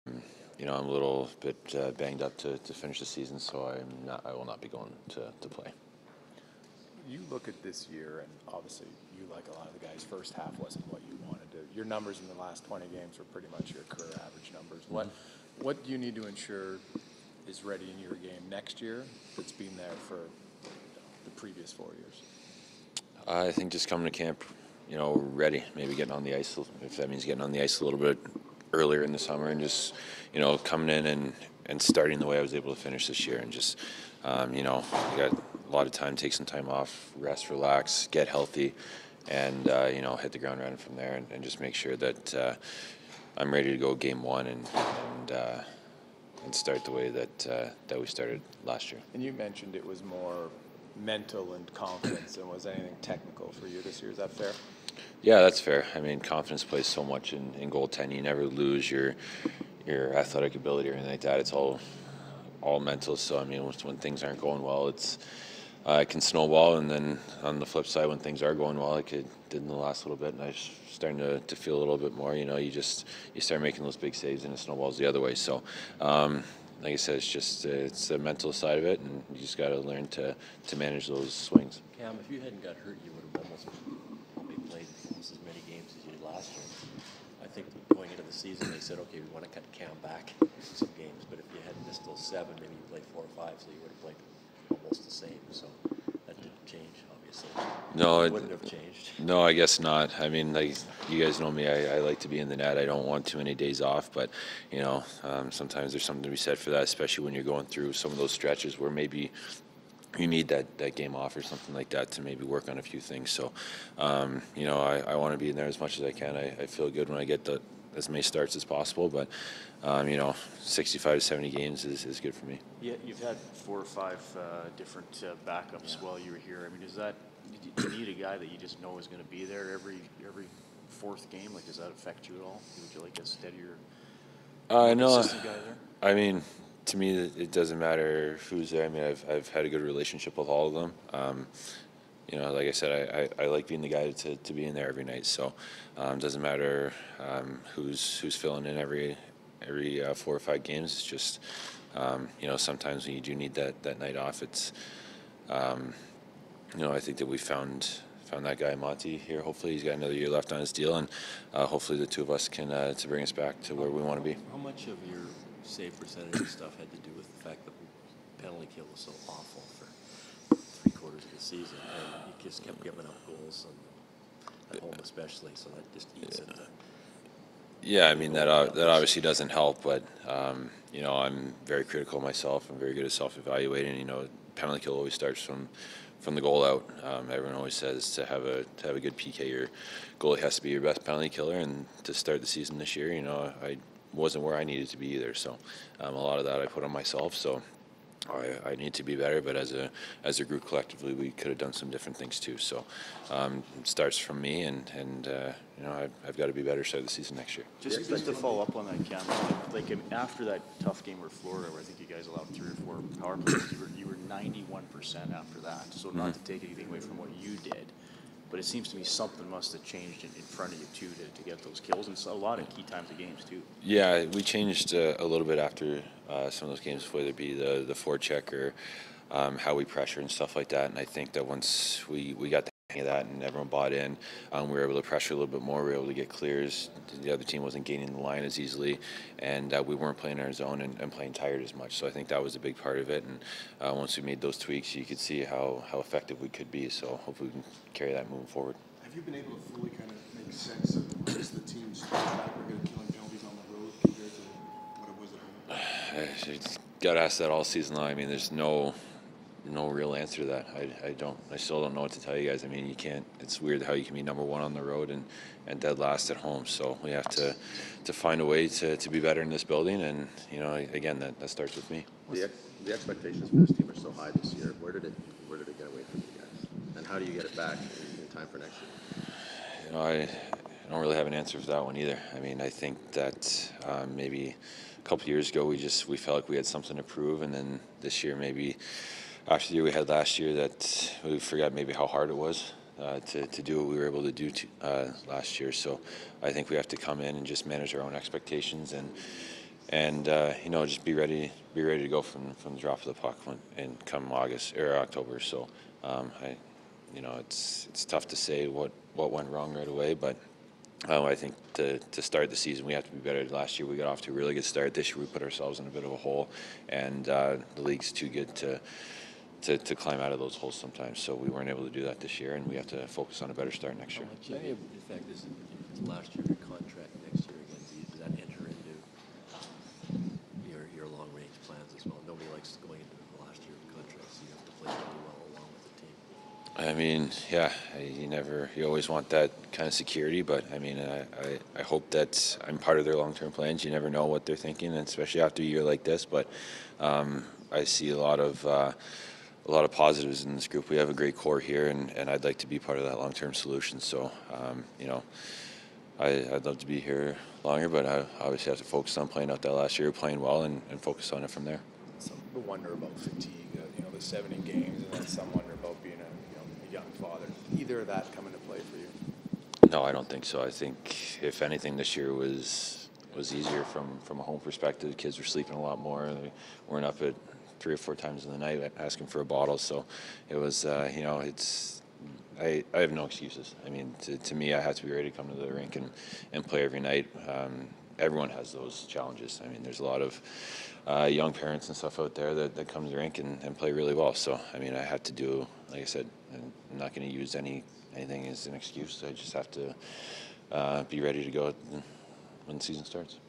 I'm a little bit banged up to finish the season, so I will not be going to play. You look at this year, and obviously you, like a lot of the guys, first half wasn't what you wanted to. Your numbers in the last 20 games were pretty much your career average numbers. What do you need to ensure is ready in your game next year that's been there for the previous 4 years? I think just coming to camp, ready, maybe getting on the ice, if that means getting on the ice a little bit earlier in the summer, and just, coming in and starting the way I was able to finish this year, and just, you got a lot of time, take some time off, rest, relax, get healthy, and, hit the ground running from there, and just make sure that I'm ready to go game one and start the way that we started last year. And you mentioned it was more mental and confidence than was anything technical for you this year. Is that fair? Yeah, that's fair. I mean, confidence plays so much in goaltending. You never lose your athletic ability or anything like that. It's all mental. So I mean, when things aren't going well, it can snowball. And then on the flip side, when things are going well, like it did in the last little bit, and I was starting to feel a little bit more. You start making those big saves, and it snowballs the other way. So. Like I said, it's the mental side of it, and you just got to learn to manage those swings. Cam, if you hadn't got hurt, you would have almost probably played almost as many games as you did last year. I think going into the season, they said, okay, we want to cut Cam back some games, but if you had missed those 7, maybe you played 4 or 5, so you would have played almost the same. So that didn't change, obviously. No, it wouldn't have changed. No, I guess not. I mean, like you guys know me, I like to be in the net. I don't want too many days off, but sometimes there's something to be said for that, especially when you're going through some of those stretches where maybe you need that game off or something like that to maybe work on a few things. So, I want to be in there as much as I can. I feel good when I get as many starts as possible, but 65 to 70 games is good for me. Yeah, you've had 4 or 5 different backups while you were here. I mean, do you need a guy that you just know is going to be there every 4th game? Like, does that affect you at all? Would you like a steadier consistent guy there? I mean, to me, it doesn't matter who's there. I mean, I've had a good relationship with all of them. Like I said, I like being the guy to be in there every night. So it doesn't matter who's filling in every 4 or 5 games. It's just sometimes when you do need that night off, it's I think that we found that guy Monty here. Hopefully he's got another year left on his deal, and hopefully the two of us can to bring us back to where we want to be. How much of your save percentage and stuff had to do with the fact that the penalty kill was so awful for 3/4 of the season, and you just kept giving up goals, and at home especially, so that just eats into. Yeah, I mean that obviously doesn't help, but I'm very critical of myself. I'm very good at self-evaluating. Penalty kill always starts from the goal out. Everyone always says to have a good PK, your goalie has to be your best penalty killer. And to start the season this year, I wasn't where I needed to be either. So a lot of that I put on myself. So I need to be better. But as a group collectively, we could have done some different things too. So it starts from me, and I've got to be better start the season next year. Just to follow up on that, Cam, after that tough game with Florida, where I think you guys allowed 3 or 4 power plays, you were 91% after that. So not to take anything away from what you did, but it seems to me something must have changed in front of you too to get those kills, and a lot of key times of games too. Yeah, we changed a little bit after some of those games, whether it be the forecheck or how we pressure and stuff like that. And I think that once we got the hang of that and everyone bought in, we were able to pressure a little bit more. We were able to get clears. The other team wasn't gaining the line as easily, and we weren't playing in our zone and playing tired as much. So I think that was a big part of it. And once we made those tweaks, you could see how effective we could be. So hopefully we can carry that moving forward. Have you been able to fully kind of make sense of just the team's track record of killing penalties on the road compared to what it was at home? Got asked that all season long. I mean, there's no real answer to that. I still don't know what to tell you guys. I mean, you can't. It's weird how you can be number 1 on the road and dead last at home. So we have to find a way to be better in this building. And again, that starts with me. The expectations for this team are so high this year. Where did it get away from you guys? And how do you get it back in time for next year? I don't really have an answer for that one either. I mean, I think that maybe a couple of years ago we felt like we had something to prove, and then this year maybe. After the year we had last year, that we forgot maybe how hard it was to do what we were able to do last year. So I think we have to come in and just manage our own expectations and just be ready to go from the drop of the puck and come August or October. So it's tough to say what went wrong right away, but I think to start the season we have to be better. Last year we got off to a really good start. This year we put ourselves in a bit of a hole, and the league's too good to climb out of those holes sometimes. So we weren't able to do that this year, and we have to focus on a better start next year. Jimmy, in fact, this is last year, your contract next year again, does that enter into your long-range plans as well? Nobody likes going into the last year of the contract, so you have to play really well along with the team. I mean, yeah, you always want that kind of security, but I mean, I hope that I'm part of their long-term plans. You never know what they're thinking, and especially after a year like this, but I see a lot of positives in this group. We have a great core here, and I'd like to be part of that long-term solution. So, I'd love to be here longer, but I obviously have to focus on playing out that last year, playing well, and focus on it from there. Some people wonder about fatigue, the 70 games, and then some wonder about being a young father. Either of that come into play for you? No, I don't think so. I think if anything, this year was easier from a home perspective. The kids were sleeping a lot more. They weren't up at 3 or 4 times in the night asking for a bottle. So it was, I have no excuses. I mean, to me, I have to be ready to come to the rink and play every night. Everyone has those challenges. I mean, there's a lot of young parents and stuff out there that come to the rink and play really well. So, I mean, I have to do, like I said, I'm not going to use anything as an excuse. I just have to be ready to go when the season starts.